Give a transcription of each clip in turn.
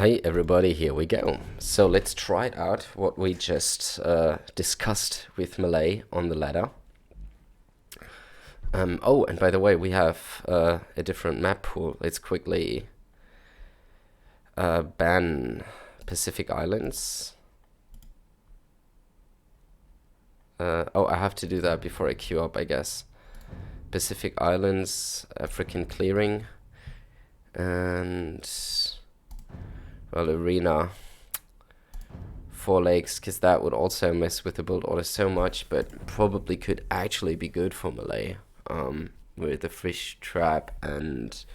Hi everybody, here we go. So let's try it out what we just discussed with Malay on the ladder. Oh, and by the way, we have a different map pool. Let's quickly ban Pacific Islands. Oh, I have to do that before I queue up, I guess. Pacific Islands, African Clearing, and well, Arena, Four Lakes, because that would also mess with the build order so much, but probably could actually be good for Malay, with the fish trap and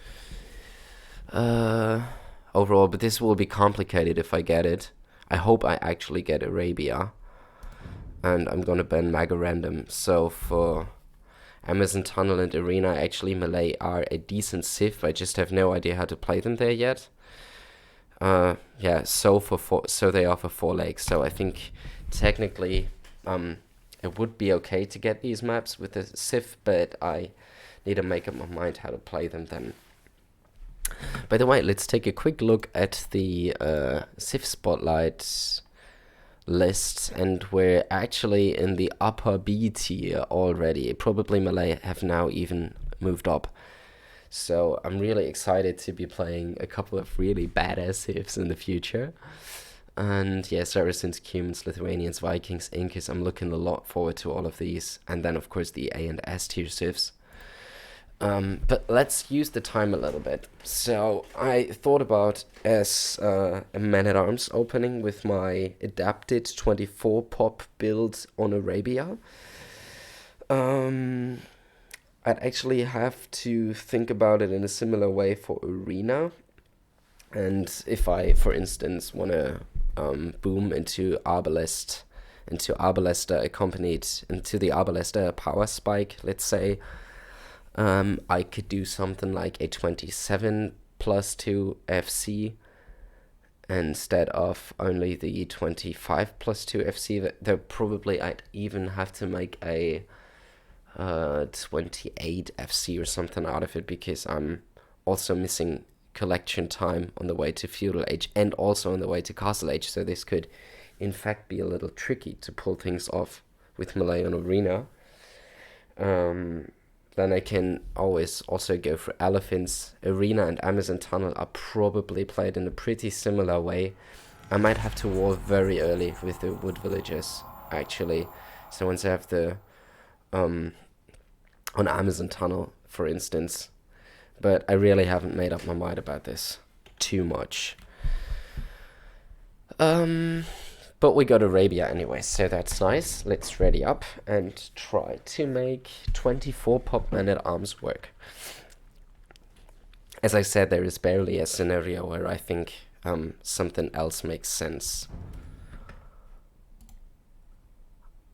overall. But this will be complicated if I get it. I hope I actually get Arabia, and I'm gonna ban Maga Random. So for Amazon Tunnel and Arena, actually Malay are a decent civ. I just have no idea how to play them there yet. Yeah, so they offer Four Lakes. So I think technically, it would be okay to get these maps with the civ, but I need to make up my mind how to play them then. By the way, let's take a quick look at the civ spotlight list, and we're actually in the upper B tier already. Probably Malay have now even moved up. So I'm really excited to be playing a couple of really badass civs in the future. And yeah, Saracens, Cumans, Lithuanians, Vikings, Incas, I'm looking a lot forward to all of these. And then of course the A and S tier civs. But let's use the time a little bit. So I thought about as a man-at-arms opening with my adapted 24 pop build on Arabia. I'd actually have to think about it in a similar way for Arena. And if I, for instance, want to boom into Arbalest, into Arbalester accompanied, into the Arbalester power spike, let's say, I could do something like a 27 plus 2 FC instead of only the 25 plus 2 FC. Though probably I'd even have to make a 28 FC or something out of it, because I'm also missing collection time on the way to Feudal Age and also on the way to Castle Age, so this could in fact be a little tricky to pull things off with Malay on Arena. Then I can always also go for Elephants. Arena and Amazon Tunnel are probably played in a pretty similar way. I might have to war very early with the Wood Villagers, actually. So once I have the on Amazon Tunnel, for instance. But I really haven't made up my mind about this too much. But we got Arabia anyway, so that's nice. Let's ready up and try to make 24 pop man-at-arms work. As I said, there is barely a scenario where I think something else makes sense.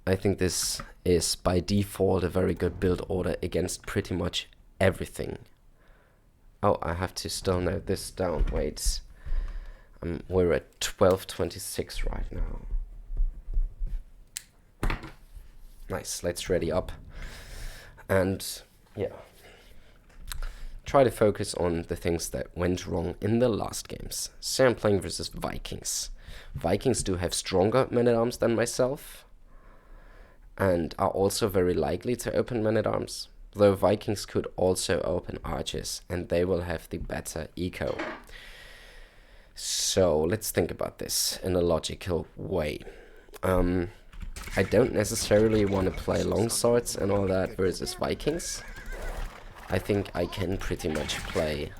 I think this is by default a very good build order against pretty much everything. Oh, I have to still note this down. Wait. We're at 1226 right now. Nice, let's ready up. And yeah, try to focus on the things that went wrong in the last games. So I'm playing versus Vikings. Vikings do have stronger men-at-arms than myself, and are also very likely to open men-at-arms, though Vikings could also open archers, and they will have the better eco. So let's think about this in a logical way. I don't necessarily want to play longswords and all that versus Vikings. I think I can pretty much play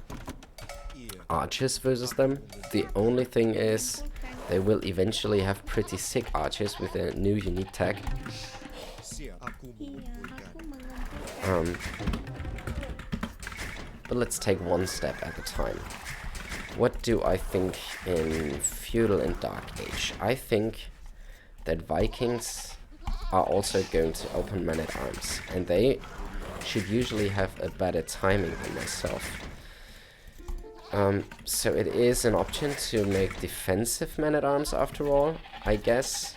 archers versus them. The only thing is they will eventually have pretty sick archers with a new unique tag. But let's take one step at a time. What do I think in Feudal and Dark Age? I think that Vikings are also going to open men-at-arms, and they should usually have a better timing than myself. So it is an option to make defensive men-at-arms after all, I guess.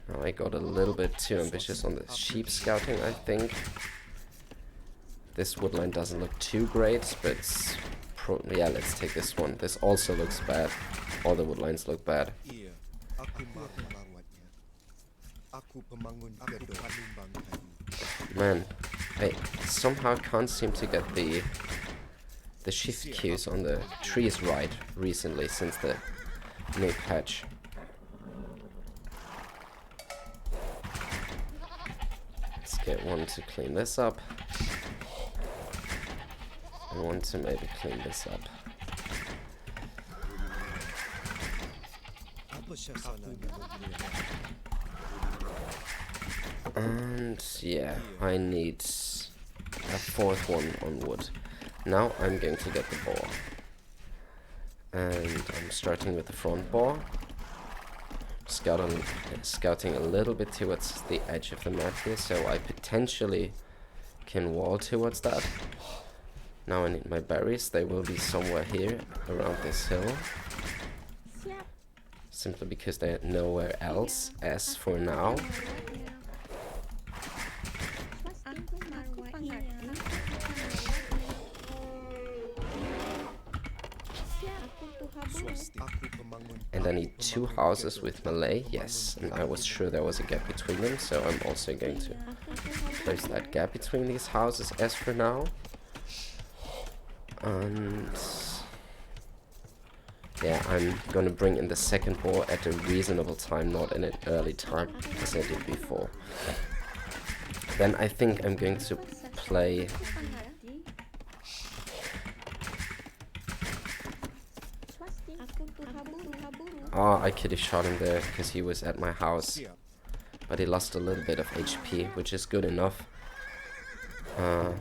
Now I got a little bit too ambitious on the sheep scouting, I think. This woodline doesn't look too great, but yeah, let's take this one. This also looks bad. All the woodlines look bad. Man, I somehow can't seem to get the shift cues on the trees right recently since the new patch. Let's get one to clean this up. I want to maybe clean this up. And yeah, I need a fourth one on wood. Now I'm going to get the boar. And I'm starting with the front boar. Scouting a little bit towards the edge of the map here, so I potentially can wall towards that. Now I need my berries. They will be somewhere here around this hill. Simply because they're nowhere else as for now. And I need 2 houses with Malay, yes, and I was sure there was a gap between them, so I'm also going to place that gap between these houses as for now. And yeah, I'm gonna bring in the second boar at a reasonable time, not in an early time as I did before. Then I think I'm going to play I could have shot him there because he was at my house, but he lost a little bit of HP, which is good enough. I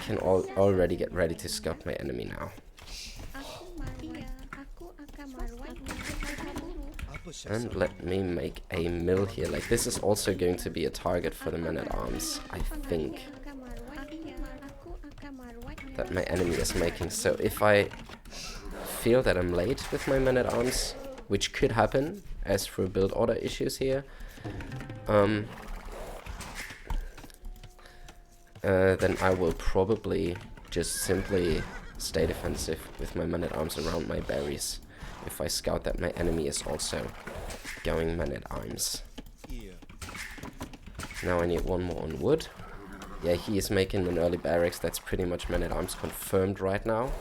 can already get ready to scout my enemy now. And let me make a mill here. Like, this is also going to be a target for the men-at-arms, I think, that my enemy is making. So if I feel that I'm late with my men-at-arms, which could happen as for build order issues here, then I will probably just simply stay defensive with my men-at-arms around my berries if I scout that my enemy is also going men-at-arms. Now I need one more on wood. Yeah, he is making an early barracks. That's pretty much men-at-arms confirmed right now.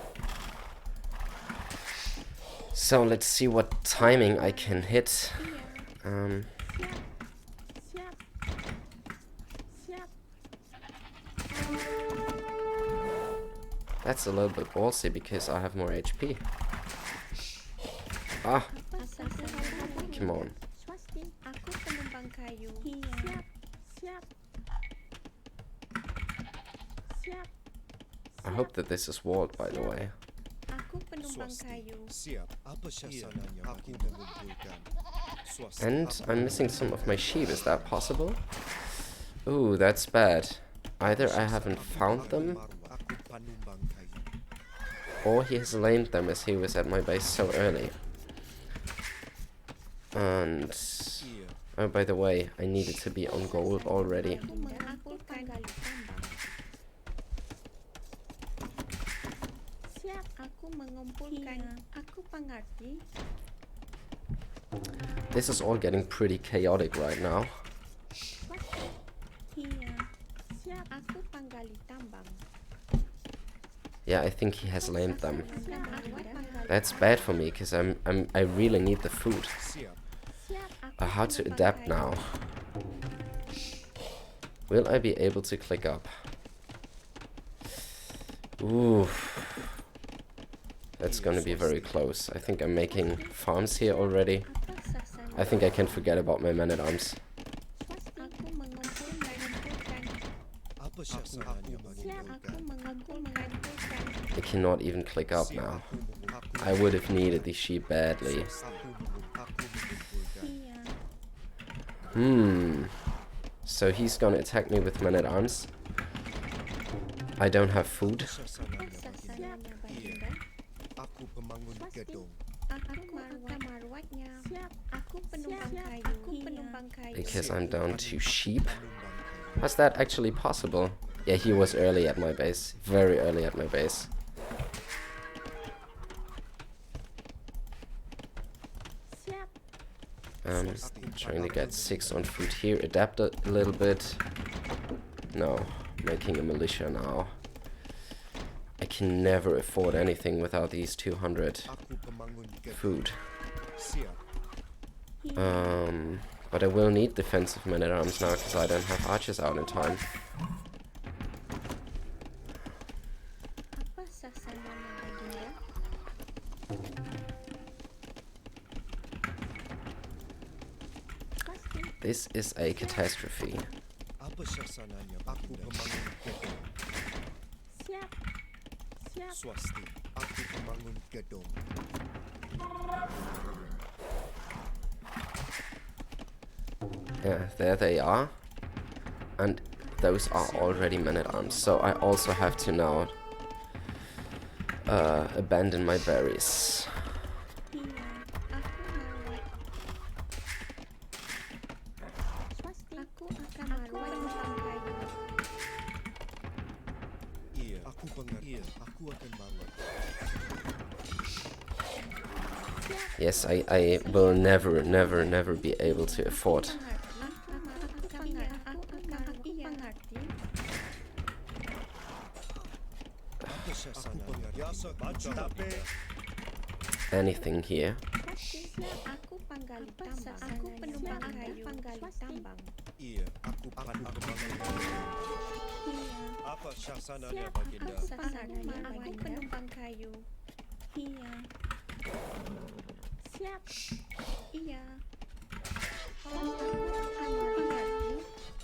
So let's see what timing I can hit. That's a little bit ballsy because I have more HP. Ah! Come on. I hope that this is walled, by the way. And I'm missing some of my sheep, is that possible? Ooh, that's bad. Either I haven't found them, or he has lamed them as he was at my base so early. And oh, by the way, I needed to be on gold already. This is all getting pretty chaotic right now. Yeah, I think he has lamed them. That's bad for me because I really need the food. How to adapt now? Will I be able to click up? Ooh. That's gonna be very close. I think I'm making farms here already. I think I can forget about my men-at-arms. I cannot even click up now. I would have needed the sheep badly. So he's gonna attack me with men-at-arms. I don't have food. because I'm down to sheep. How's that actually possible? Yeah, he was early at my base. Very early at my base. Trying to get 6 on food here. Adapt a little bit. No, making a militia now. I can never afford anything without these 200 food. But I will need defensive men-at-arms now because I don't have archers out in time. This is a catastrophe. Yeah, there they are. And those are already men-at-arms. So I also have to now abandon my berries. Yes, I will never be able to afford anything here.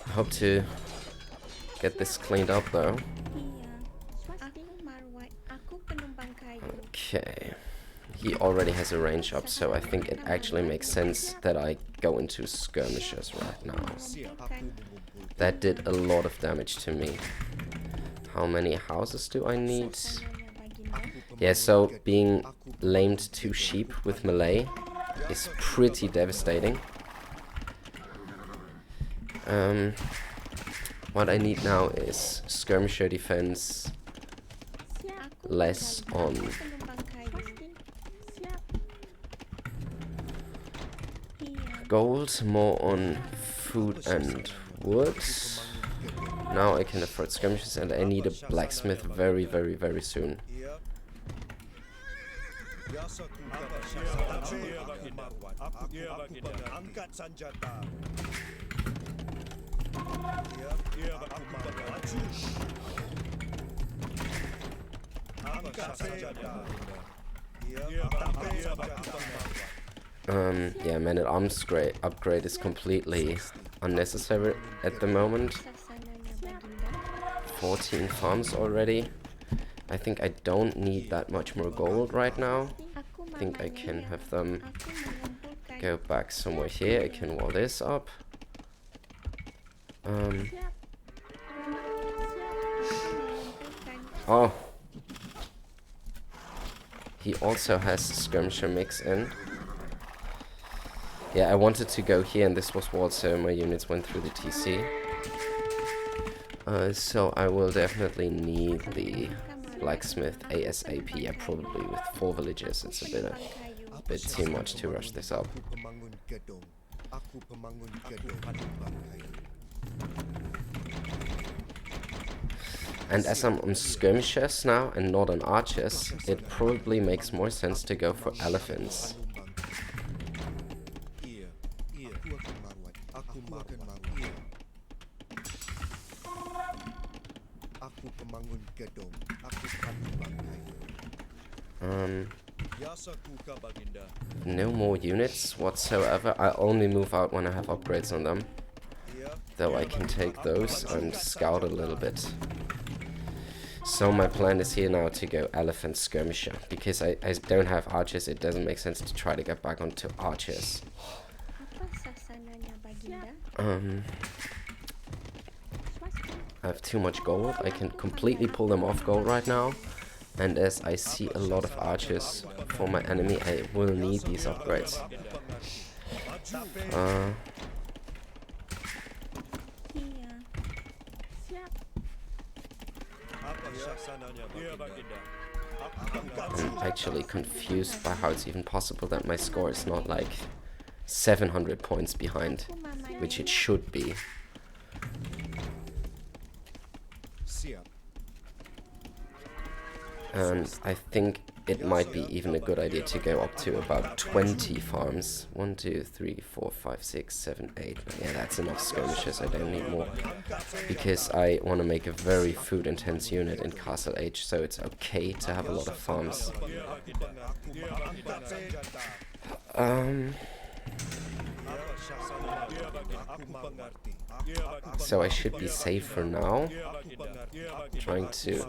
I hope to get this cleaned up though. Okay. He already has a range up, so I think it actually makes sense that I go into skirmishes right now. That did a lot of damage to me. How many houses do I need? Yeah, so being lamed 2 sheep with Malay is pretty devastating. What I need now is skirmisher defense, less on gold, more on food and wood. Now I can afford skirmishes, and I need a blacksmith very soon. Yeah, man-at-arms upgrade is completely unnecessary at the moment. 14 farms already. I think I don't need that much more gold right now. I think I can have them go back somewhere here. I can wall this up. Oh. He also has skirmisher mix in. Yeah, I wanted to go here and this was walled, so my units went through the TC. So I will definitely need the blacksmith ASAP. Yeah, probably with 4 villages. It's a bit too much to rush this up. And as I'm on skirmishers now and not on archers, it probably makes more sense to go for elephants. No more units whatsoever. I only move out when I have upgrades on them. Though I can take those and scout a little bit. So my plan is here now to go elephant skirmisher. Because I don't have archers, it doesn't make sense to try to get back onto archers. I have too much gold. I can completely pull them off gold right now. And as I see a lot of archers for my enemy, I will need these upgrades. I'm actually confused by how it's even possible that my score is not like 700 points behind, which it should be. And I think it might be even a good idea to go up to about 20 farms. 1, 2, 3, 4, 5, 6, 7, 8. Yeah, that's enough skirmishes, I don't need more. Because I want to make a very food intense unit in Castle Age, so it's okay to have a lot of farms. So I should be safe for now. Trying to...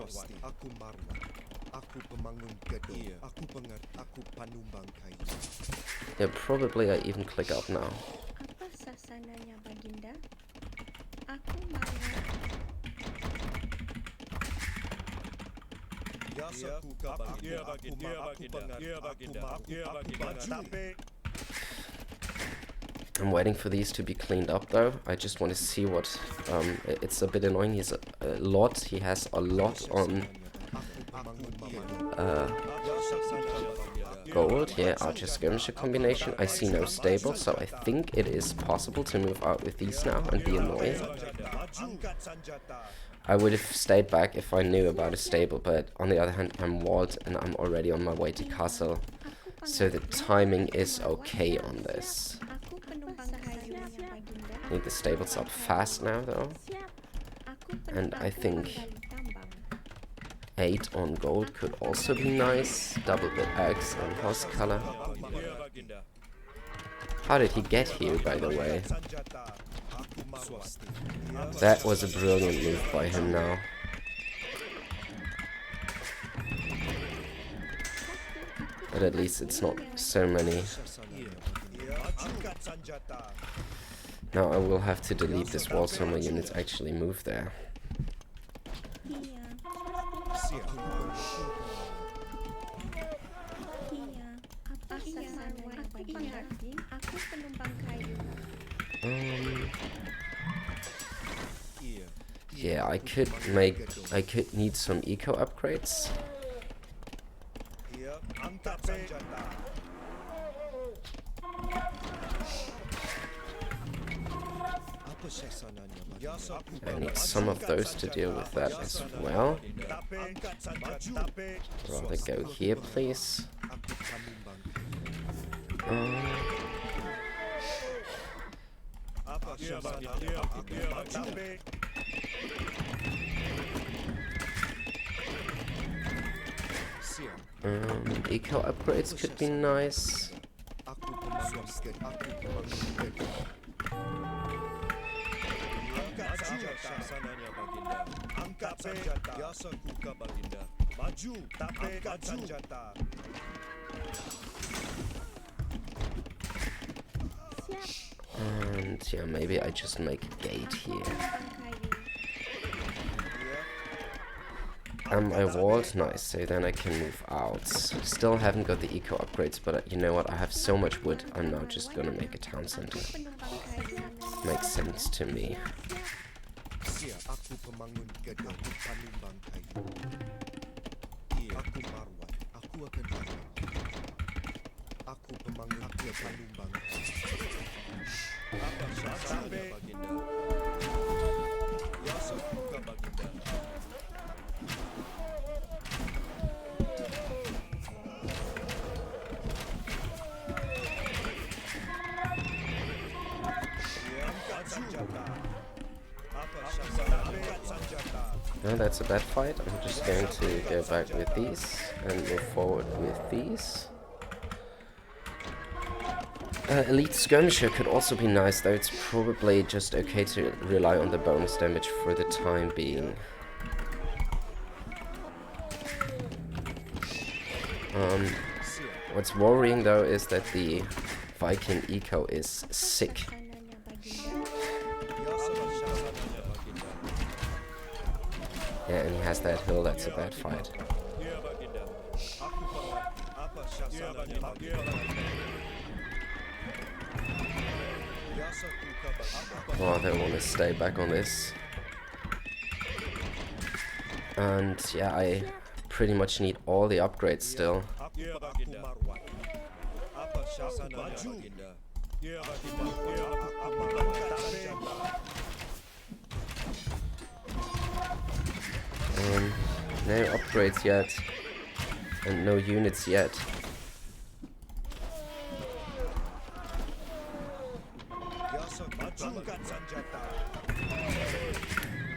Yeah, probably I even click up now. I'm waiting for these to be cleaned up though. I just want to see what... it's a bit annoying. He has a lot on... gold, yeah, archer skirmisher combination. I see no stable, so I think it is possible to move out with these now and be annoying. I would have stayed back if I knew about a stable, but on the other hand, I'm walled and I'm already on my way to castle, so the timing is okay on this. Need the stables up fast now though, and I think 8 on gold could also be nice. Double bit X and horse color. How did he get here, by the way? That was a brilliant move by him now. But at least it's not so many. Now I will have to delete this wall so my units actually move there. Yeah, I could need some eco upgrades. I need some of those to deal with that as well. Rather go here, please. Eco upgrades could be nice. And yeah, maybe I just make a gate here. I walled, nice, so then I can move out. Still haven't got the eco upgrades, but you know what, I have so much wood, I'm now just gonna make a town center. Makes sense to me. No, that's a bad fight. I'm just going to go back with these and move forward with these. Elite Skirmisher could also be nice, though it's probably just okay to rely on the bonus damage for the time being. What's worrying though is that the Viking eco is sick. Yeah, and he has that hill, that's a bad fight. Oh, they want to stay back on this. And yeah, I pretty much need all the upgrades still. No upgrades yet. And no units yet.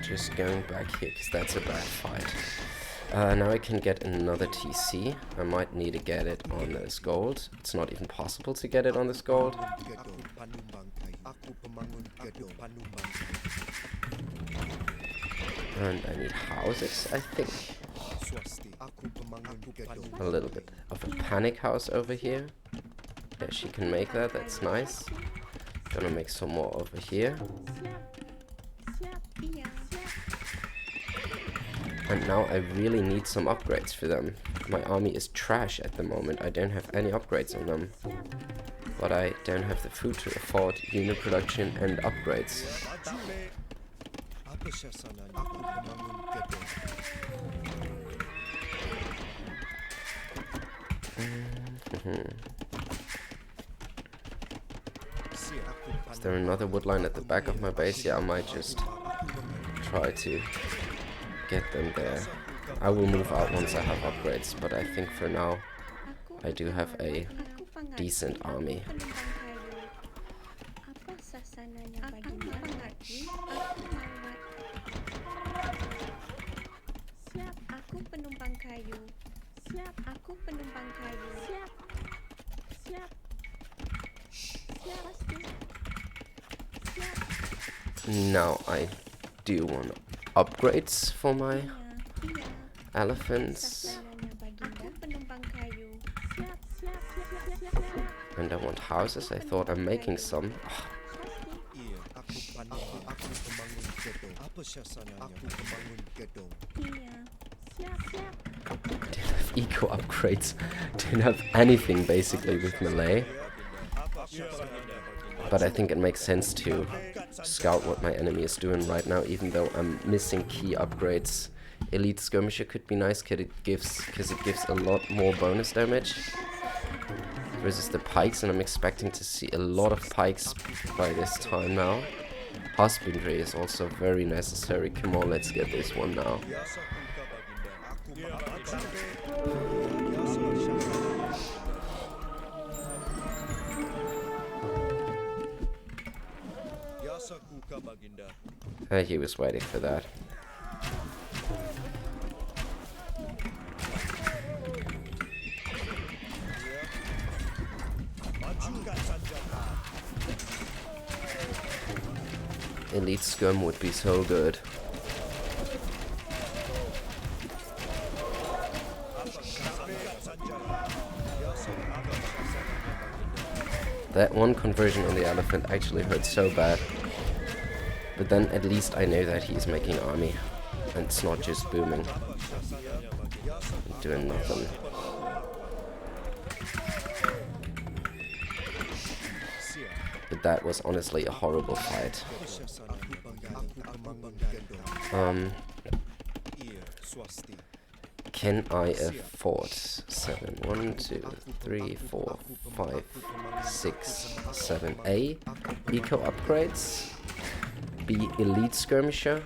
Just going back here because that's a bad fight. Now I can get another TC. I might need to get it on this gold. It's not even possible to get it on this gold. And I need houses, I think. A little bit of a panic house over here. Yeah, she can make that, that's nice. Gonna make some more over here. And now I really need some upgrades for them. My army is trash at the moment. I don't have any upgrades on them. But I don't have the food to afford unit production and upgrades. Is there another woodline at the back of my base? Yeah, I might just try to get them there. I will move out once I have upgrades, but I think for now I do have a decent army. Now I do want upgrades for my elephants. And I want houses. I thought I'm making some. Didn't have eco upgrades. Didn't have anything basically with Malay. But I think it makes sense to scout what my enemy is doing right now, even though I'm missing key upgrades. Elite Skirmisher could be nice because it gives a lot more bonus damage versus the pikes, and I'm expecting to see a lot of pikes by this time now. Husbandry is also very necessary. Come on, let's get this one now. He was waiting for that. Elite Scum would be so good. That one conversion on the elephant actually hurt so bad. But then at least I know that he's making army. And it's not just booming. Doing nothing. But that was honestly a horrible fight. Can I afford 7? 1, 2, 3, 4, 5, 6, 7, A eco upgrades, B elite skirmisher,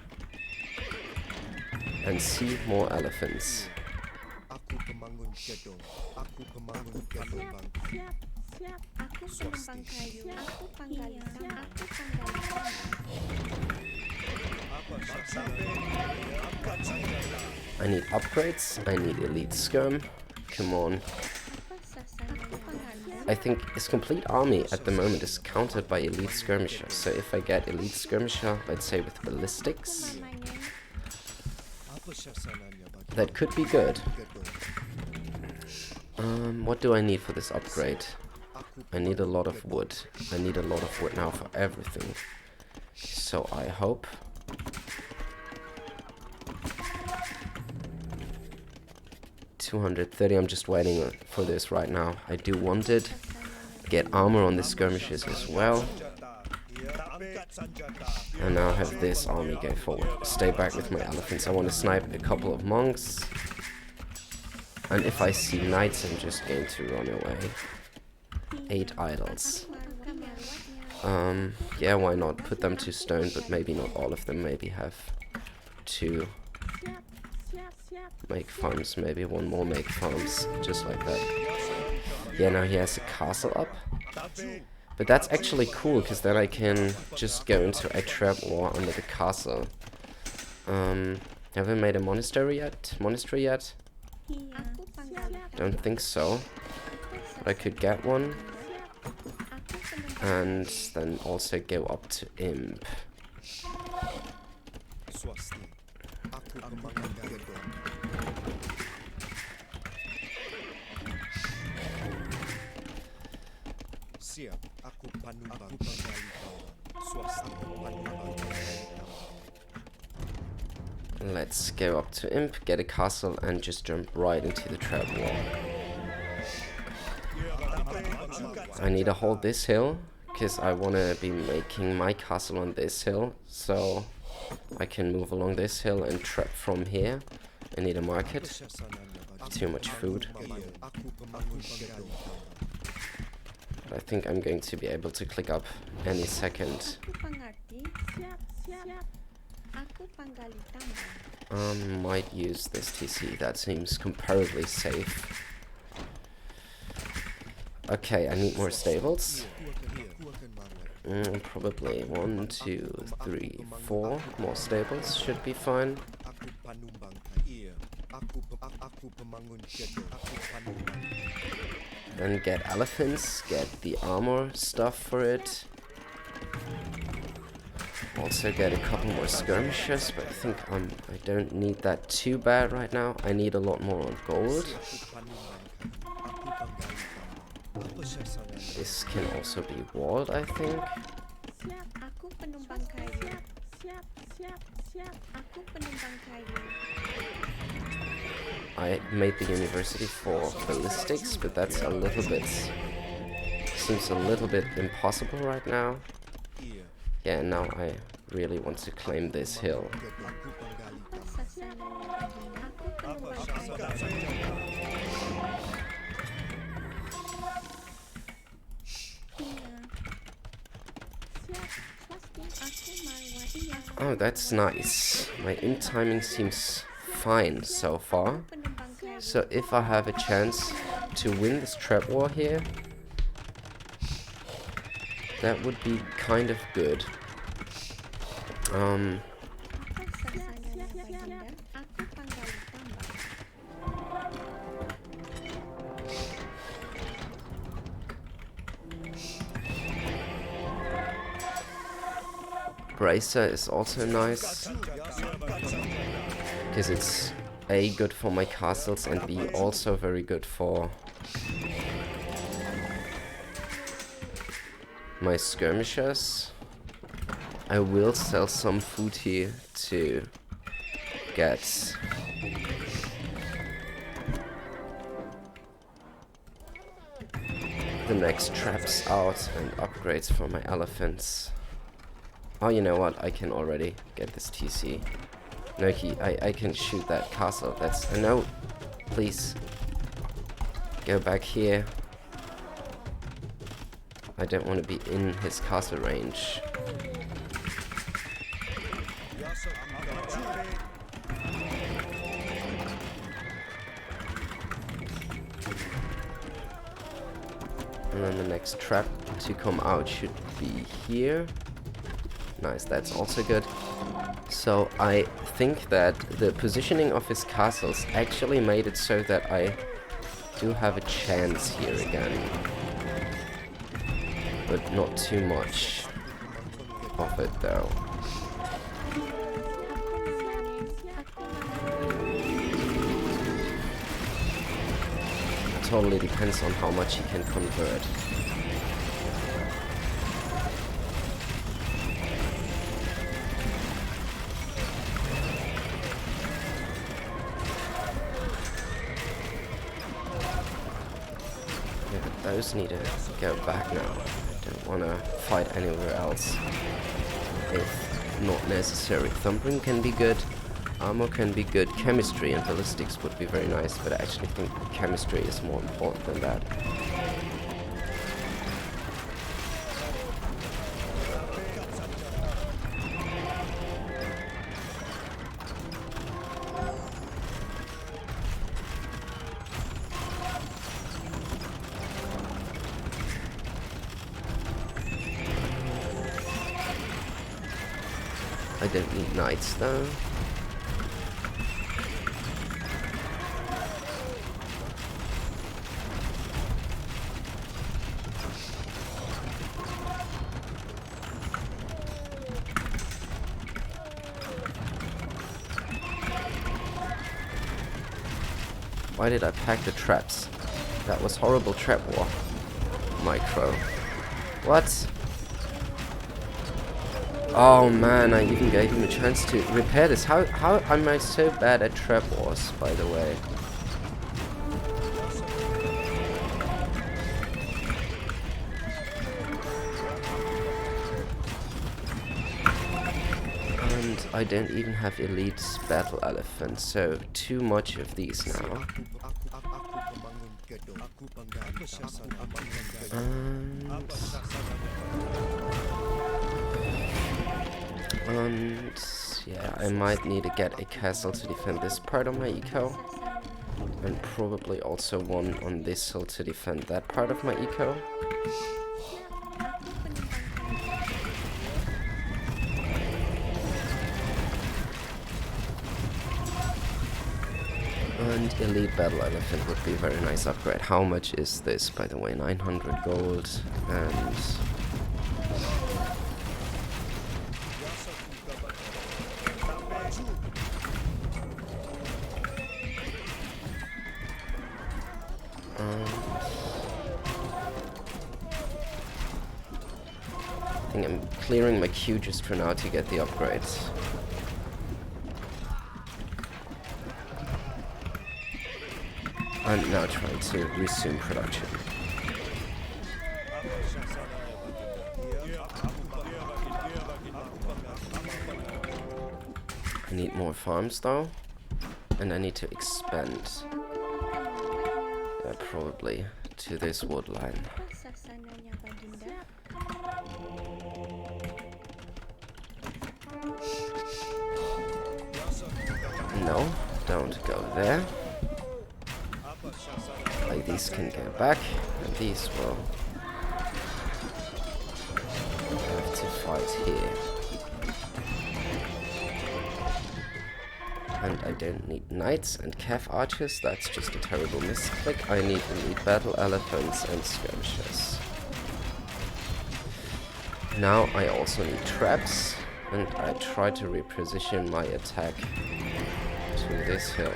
and C more elephants. I need upgrades, I need elite skirm. Come on. I think his complete army at the moment is countered by elite skirmisher. So if I get elite skirmisher, let's say with ballistics, that could be good. What do I need for this upgrade? I need a lot of wood. I need a lot of wood now for everything. So I hope 230. I'm just waiting for this right now. I do want it. Get armor on the skirmishes as well. And now have this army go forward. Stay back with my elephants. I want to snipe a couple of monks. And if I see knights, I'm just going to run away. 8 idols. Yeah, why not? Put them to stone, but maybe not all of them. Maybe have 2 make farms. Maybe 1 more make farms. Just like that. Yeah, now he has a castle up. But that's actually cool, because then I can just go into a trap war under the castle. Have I made a monastery yet? Don't think so. But I could get one. And then also go up to Imp. Let's go up to Imp, get a castle, and just jump right into the trap wall. I need to hold this hill, because I want to be making my castle on this hill, so I can move along this hill and trap from here. I need a market. Too much food. But I think I'm going to be able to click up any second. Might use this TC, that seems comparatively safe. Okay, I need more stables. Probably 1, 2, 3, 4 more stables should be fine. Then get elephants, get the armor stuff for it. Also get a couple more skirmishers, but I think I don't need that too bad right now. I need a lot more on gold. This can also be walled, I think. I made the university for ballistics, but that's a little bit... seems a little bit impossible right now. Yeah, and now I really want to claim this hill. Oh, that's nice. My in timing seems fine so far. So if I have a chance to win this trap war here, that would be kind of good. Bracer is also nice, because it's A, good for my castles, and B, also very good for my skirmishers. I will sell some food here to get the next traps out and upgrades for my elephants. Oh, you know what? I can already get this TC. Noki, I can shoot that castle. That's... no, please. Go back here. I don't want to be in his castle range. And then the next trap to come out should be here. Nice, that's also good. So I think that the positioning of his castles actually made it so that I do have a chance here again. But not too much of it though. It totally depends on how much he can convert. I just need to go back now. I don't want to fight anywhere else. If not necessary. Thumbprint can be good. Armor can be good. Chemistry and ballistics would be very nice, but I actually think chemistry is more important than that. I don't need knights though. Why did I pack the traps? That was horrible trap war. Micro. What? Oh man, I even gave him a chance to repair this. How am I so bad at trap wars, by the way? And I don't even have elite battle elephants, so too much of these now. And yeah, I might need to get a castle to defend this part of my eco. And probably also one on this hill to defend that part of my eco. And elite battle elephant would be a very nice upgrade. How much is this, by the way? 900 gold and... I think I'm clearing my queue just for now to get the upgrades. And now trying to resume production. I need more farms though, and I need to expand. Yeah, probably to this wood line. No, don't go there. Like these can go back, and these will have to fight here. And I don't need knights and calf archers, that's just a terrible misclick. I need elite battle elephants and skirmishers. Now I also need traps, and I try to reposition my attack to this hill.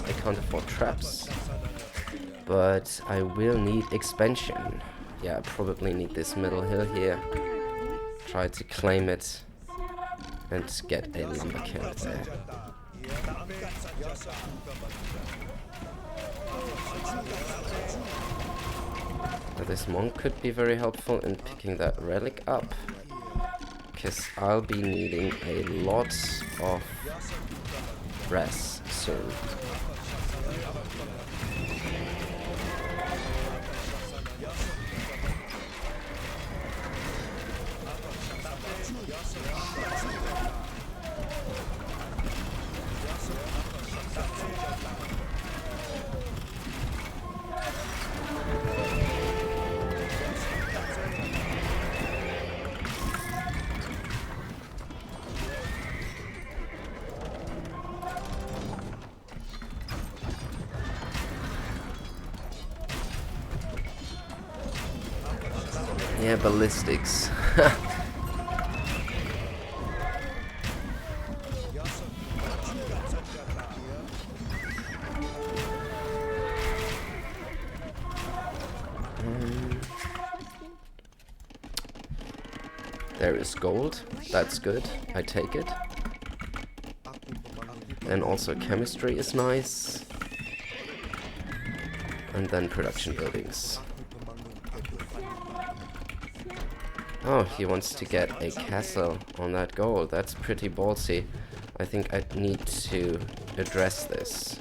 I can't afford traps, but I will need expansion. Yeah, I probably need this middle hill here. Try to claim it and get a lumber camp there. Now this monk could be very helpful in picking that relic up, because I'll be needing a lot of res soon. Yeah, ballistics. there is gold. That's good. I take it. Then also chemistry is nice. And then production buildings. Oh, he wants to get a castle on that gold. That's pretty ballsy. I think I need to address this.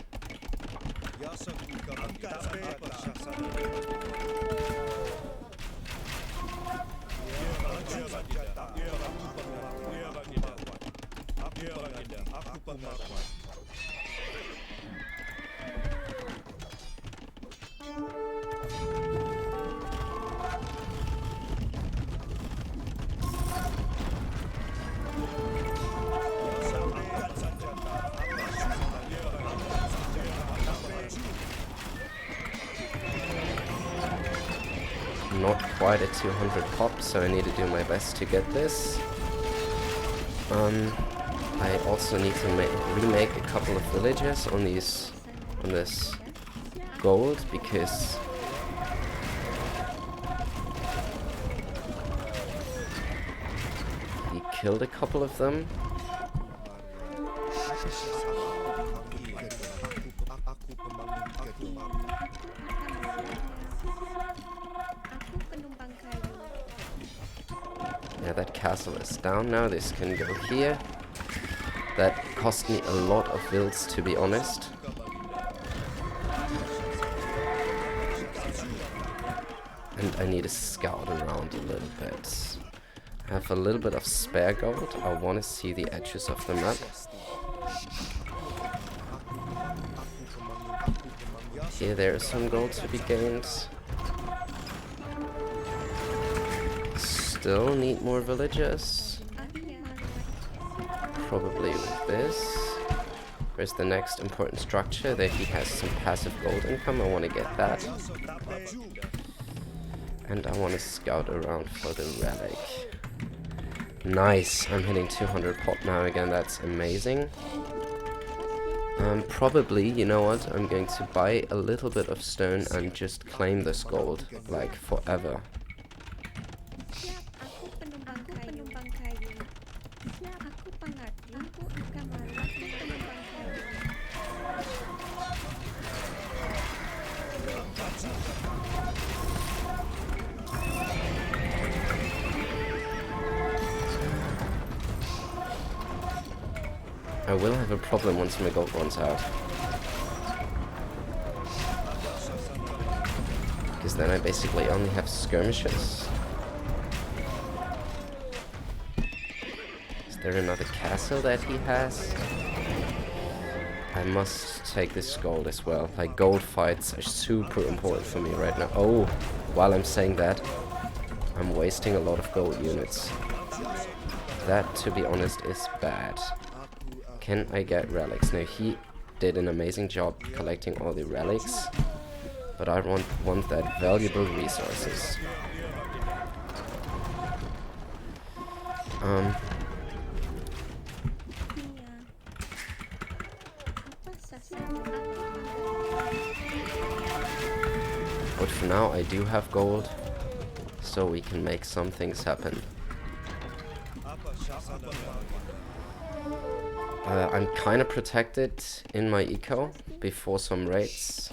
Not quite at 200 pop, so I need to do my best to get this. I also need to remake a couple of villages on this gold, because he killed a couple of them. Yeah, that castle is down now. This can go here. That cost me a lot of wills, to be honest. And I need to scout around a little bit. I have a little bit of spare gold. I want to see the edges of the map. Here there is some gold to be gained. Still need more villagers. Probably with this. Where's the next important structure? That he has some passive gold income. I want to get that. And I want to scout around for the relic. Nice. I'm hitting 200 pop now again. That's amazing. Probably, you know what? I'm going to buy a little bit of stone and just claim this gold. Like, forever. I will have a problem once my gold runs out. Because then I basically only have skirmishes. Is there another castle that he has? I must take this gold as well. Like, gold fights are super important for me right now. Oh, while I'm saying that, I'm wasting a lot of gold units. That, to be honest, is bad. Can I get relics? Now, he did an amazing job collecting all the relics, but I want that valuable resources. But for now, I do have gold, so we can make some things happen. I'm kind of protected in my eco before some raids.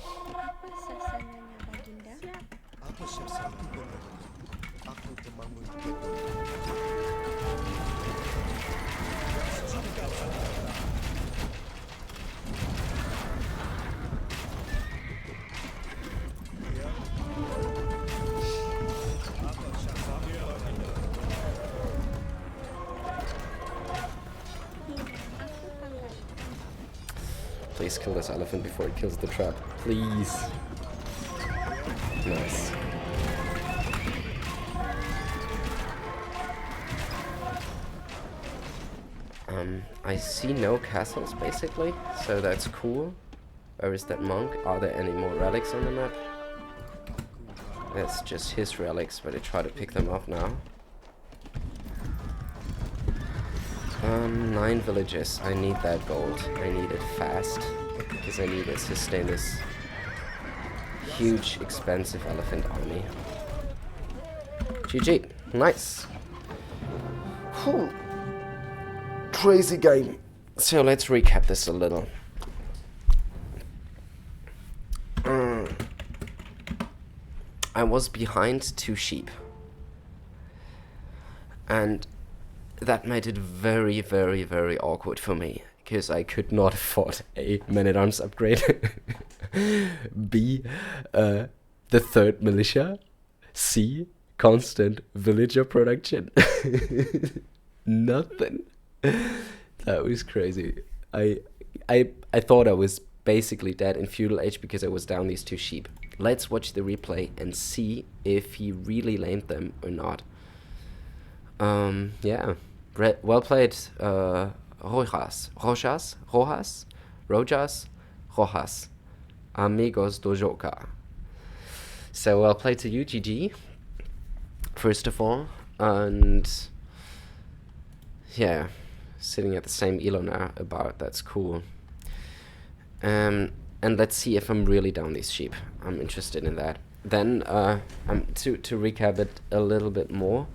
Please kill this elephant before it kills the trap. Please. Nice. I see no castles basically, so that's cool. Where is that monk? Are there any more relics on the map? That's just his relics, but I try to pick them up now. 9 villages. I need that gold. I need it fast, because I need to sustain this huge, expensive elephant army. GG. Nice. Whew. Crazy game. So let's recap this a little. I was behind 2 sheep. And that made it very, very, very awkward for me. Because I could not afford A, man-at-arms upgrade. B, the 3rd militia. C, constant villager production. Nothing. That was crazy. I thought I was basically dead in feudal age because I was down these 2 sheep. Let's watch the replay and see if he really lamed them or not. Yeah. Well played, Rojas. Amigos do Joca. So well played to you, GG. First of all. And yeah, sitting at the same elo now about, that's cool. And let's see if I'm really down these sheep. I'm interested in that. Then to recap it a little bit more.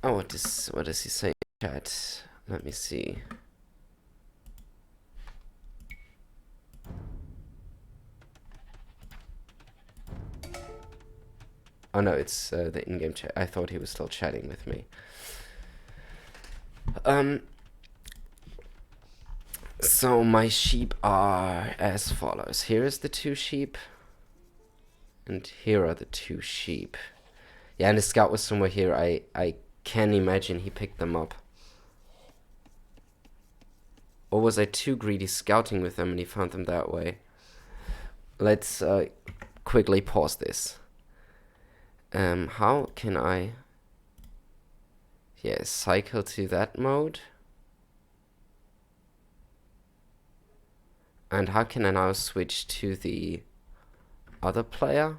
What does he say in chat? Let me see. Oh no, it's the in-game chat. I thought he was still chatting with me. So my sheep are as follows. Here is the 2 sheep. And here are the 2 sheep. Yeah, and the scout was somewhere here. I can imagine he picked them up. Or was I too greedy scouting with them and he found them that way? Let's quickly pause this. How can I... Yeah, cycle to that mode. And how can I now switch to the other player?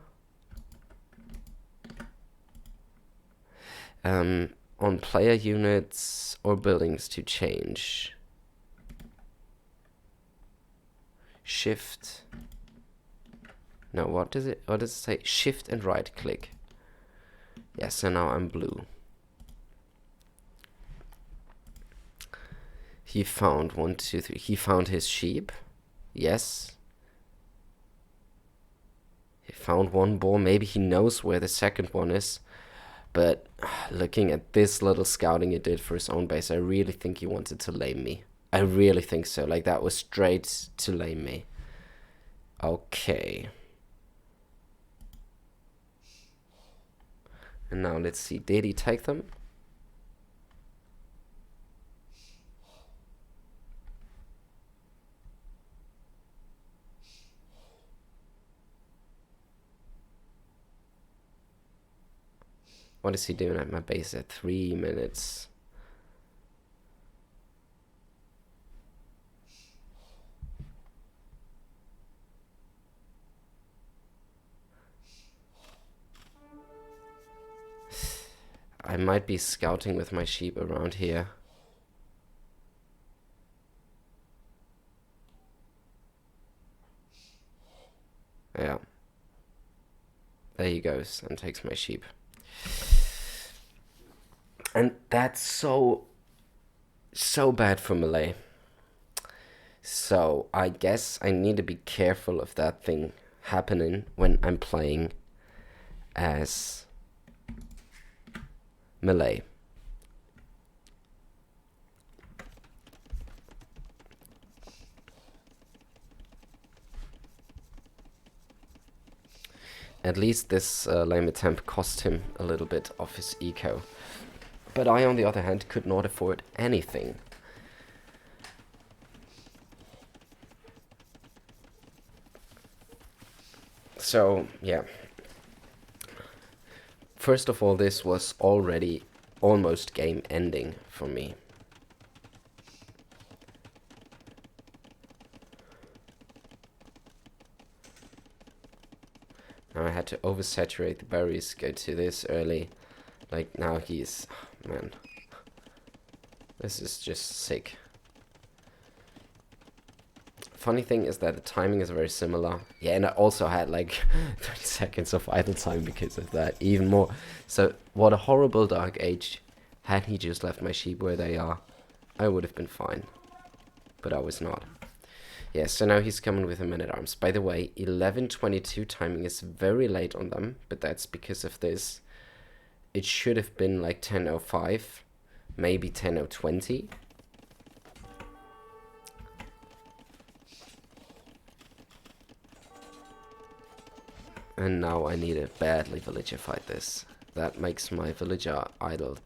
On player units or buildings to change. Shift. No, what does it say? Shift and right click. Yes, so now I'm blue. He found 1, 2, 3. He found his sheep. Yes. He found 1 boar. Maybe he knows where the second one is. But looking at this little scouting he did for his own base, I really think he wanted to lame me. I really think so. Like, that was straight to lame me. Okay. And now let's see. Did he take them? What is he doing at my base at 3 minutes? I might be scouting with my sheep around here. Yeah. There he goes and takes my sheep. And that's so bad for Malay. So I guess I need to be careful of that thing happening when I'm playing as Malay. At least this lame attempt cost him a little bit of his eco. But I, on the other hand, could not afford anything. So, yeah. First of all, this was already almost game ending for me. Now I had to oversaturate the berries, go to this early. Like, now he's... man. This is just sick. funny thing is that the timing is very similar. Yeah, and I also had like 30 seconds of idle time because of that, even more. So, what a horrible dark age. Had he just left my sheep where they are, I would have been fine. But I was not. Yeah, so now he's coming with a man-at-arms. By the way, 11:22 timing is very late on them, but that's because of this. It should have been like 10:05, maybe 10:20. And now I need to badly villager fight this. That makes my villager idle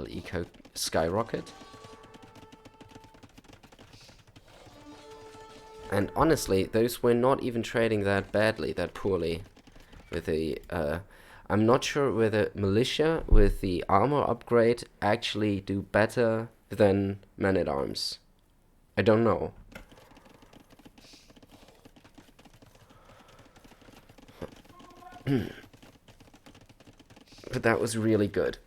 eco skyrocket. And honestly, those were not even trading that poorly. With the, I'm not sure whether militia with the armor upgrade actually do better than men-at-arms. I don't know. But that was really good.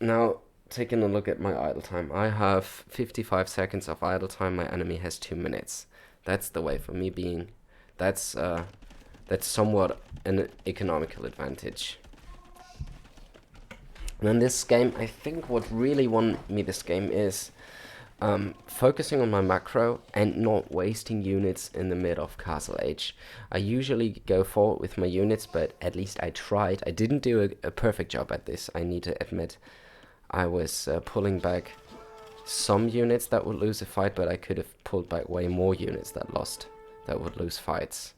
Now, taking a look at my idle time. I have 55 seconds of idle time. My enemy has 2 minutes. That's the way for me being. That's somewhat an economical advantage. And in this game, I think what really won me this game is focusing on my macro and not wasting units in the mid of Castle Age. I usually go forward with my units, but at least I tried. I didn't do a perfect job at this, I need to admit. I was pulling back some units that would lose a fight, but I could have pulled back way more units that would lose fights.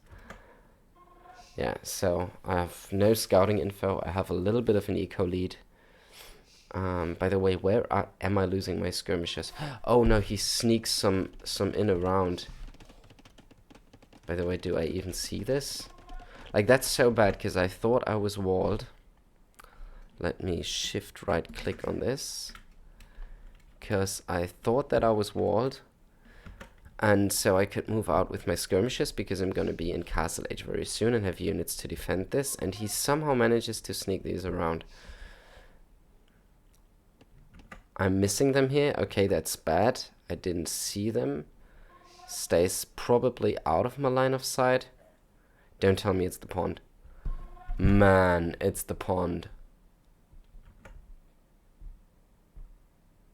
Yeah, so I have no scouting info. I have a little bit of an eco lead. By the way, where am I losing my skirmishers? Oh no, he sneaks some in around. By the way, do I even see this? Like, that's so bad, because I thought I was walled. Let me shift right click on this. Because I thought that I was walled. And so I could move out with my skirmishers, because I'm going to be in Castle Age very soon and have units to defend this. And he somehow manages to sneak these around. I'm missing them here. Okay, that's bad. I didn't see them. Stays probably out of my line of sight. Don't tell me it's the pond. Man, it's the pond.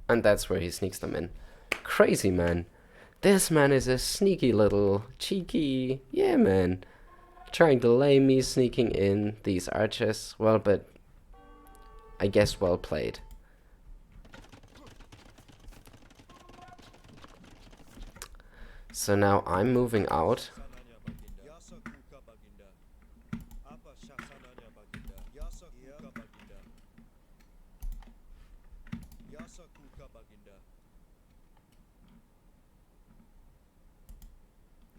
And that's where he sneaks them in. Crazy, man. This man is a sneaky little cheeky. Yeah, man. Trying to lay me sneaking in these archers. Well, but I guess well played. So now I'm moving out.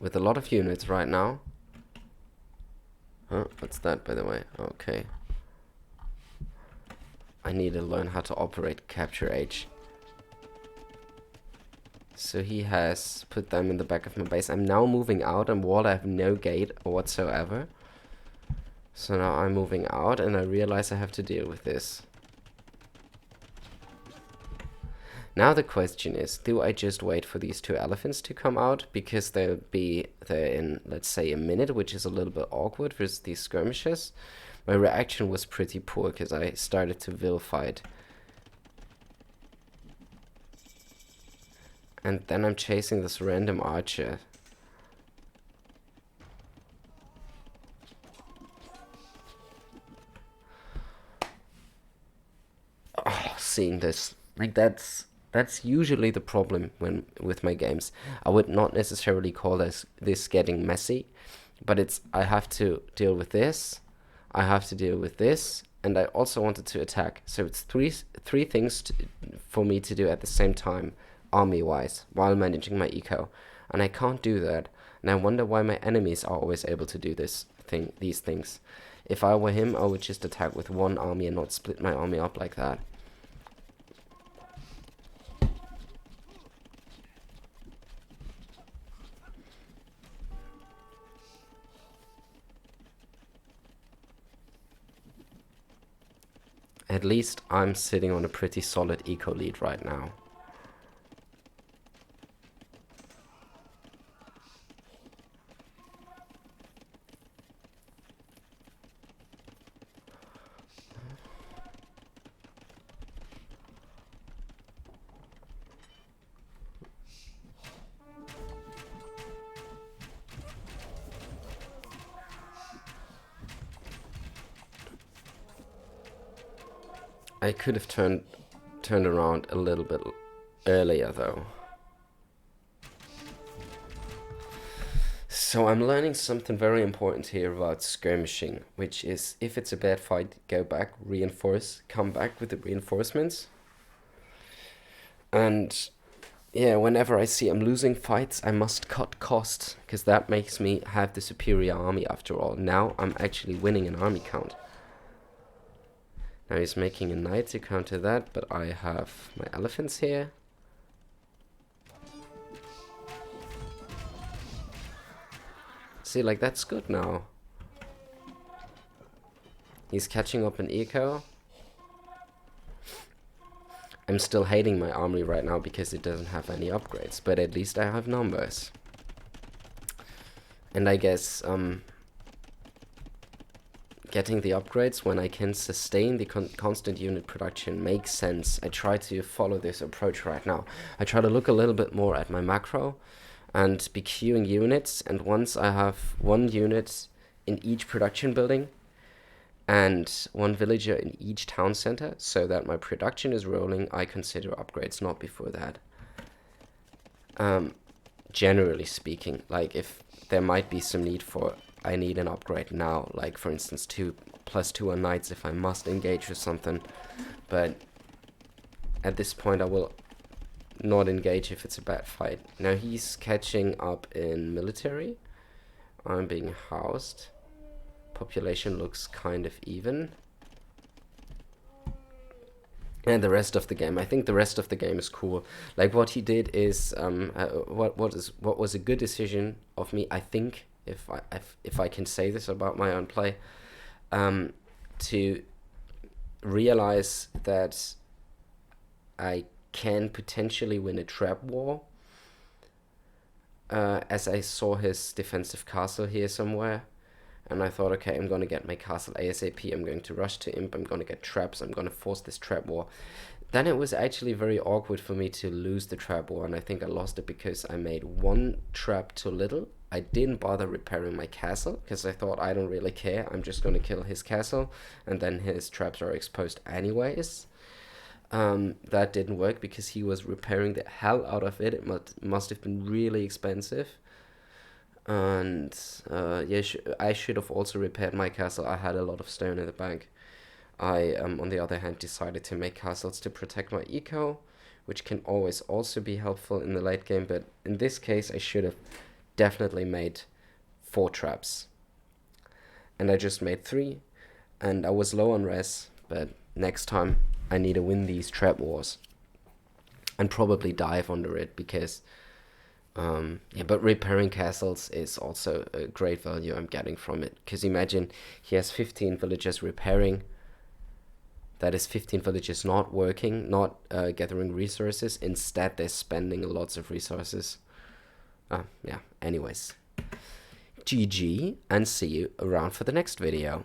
With a lot of units right now. Huh? What's that, by the way? Okay. I need to learn how to operate Capture Age. So he has put them in the back of my base. I'm now moving out and wall. I have no gate whatsoever. So now I'm moving out and I realize I have to deal with this. Now the question is, do I just wait for these 2 elephants to come out? Because they'll be there in, let's say, a minute, which is a little bit awkward versus these skirmishes. My reaction was pretty poor because I started to vilify it. And then I'm chasing this random archer. Oh, seeing this. Like, that's usually the problem with my games. I would not necessarily call this getting messy, but it's, I have to deal with this, I have to deal with this, and I also wanted to attack. So it's three things for me to do at the same time, army-wise, while managing my eco, and I can't do that. And I wonder why my enemies are always able to do these things. If I were him, I would just attack with one army and not split my army up like that. At least I'm sitting on a pretty solid eco lead right now. I could have turned around a little bit earlier though. So I'm learning something very important here about skirmishing, which is if it's a bad fight, go back, reinforce, come back with the reinforcements. And yeah, whenever I see I'm losing fights, I must cut costs, because that makes me have the superior army after all. Now I'm actually winning an army count. Now he's making a knight to counter that, but I have my elephants here. See, like, that's good now. He's catching up in eco. I'm still hating my army right now because it doesn't have any upgrades, but at least I have numbers. And I guess getting the upgrades when I can sustain the constant unit production makes sense. I try to follow this approach right now. I try to look a little bit more at my macro and be queuing units, and once I have one unit in each production building and one villager in each town center so that my production is rolling, I consider upgrades, not before that. Generally speaking, like if there might be some need for, I need an upgrade now, like for instance 2+2 on knights if I must engage with something, but at this point I will not engage if it's a bad fight. Now he's catching up in military. I'm being housed. Population looks kind of even. And the rest of the game, I think the rest of the game is cool. Like what he did is what was a good decision of me, I think, if I can say this about my own play, to realize that I can potentially win a trap war, as I saw his defensive castle here somewhere, and I thought, okay, I'm gonna get my castle ASAP, I'm going to rush to imp, I'm gonna get traps, I'm gonna force this trap war. Then it was actually very awkward for me to lose the trap war, and I think I lost it because I made one trap too little. I didn't bother repairing my castle because I thought, I don't really care, I'm just gonna kill his castle and then his traps are exposed anyways. That didn't work because he was repairing the hell out of it. It must have been really expensive. And yeah, I should have also repaired my castle. I had a lot of stone in the bank. I, on the other hand, decided to make castles to protect my eco, which can always also be helpful in the late game. But in this case, I should have definitely made 4 traps. And I just made 3. And I was low on res, but next time I need to win these trap wars and probably dive under it because yeah, but repairing castles is also a great value I'm getting from it, because imagine he has 15 villagers repairing, that is 15 villagers not working, not gathering resources, instead they're spending lots of resources. Yeah, anyways, GG, and see you around for the next video.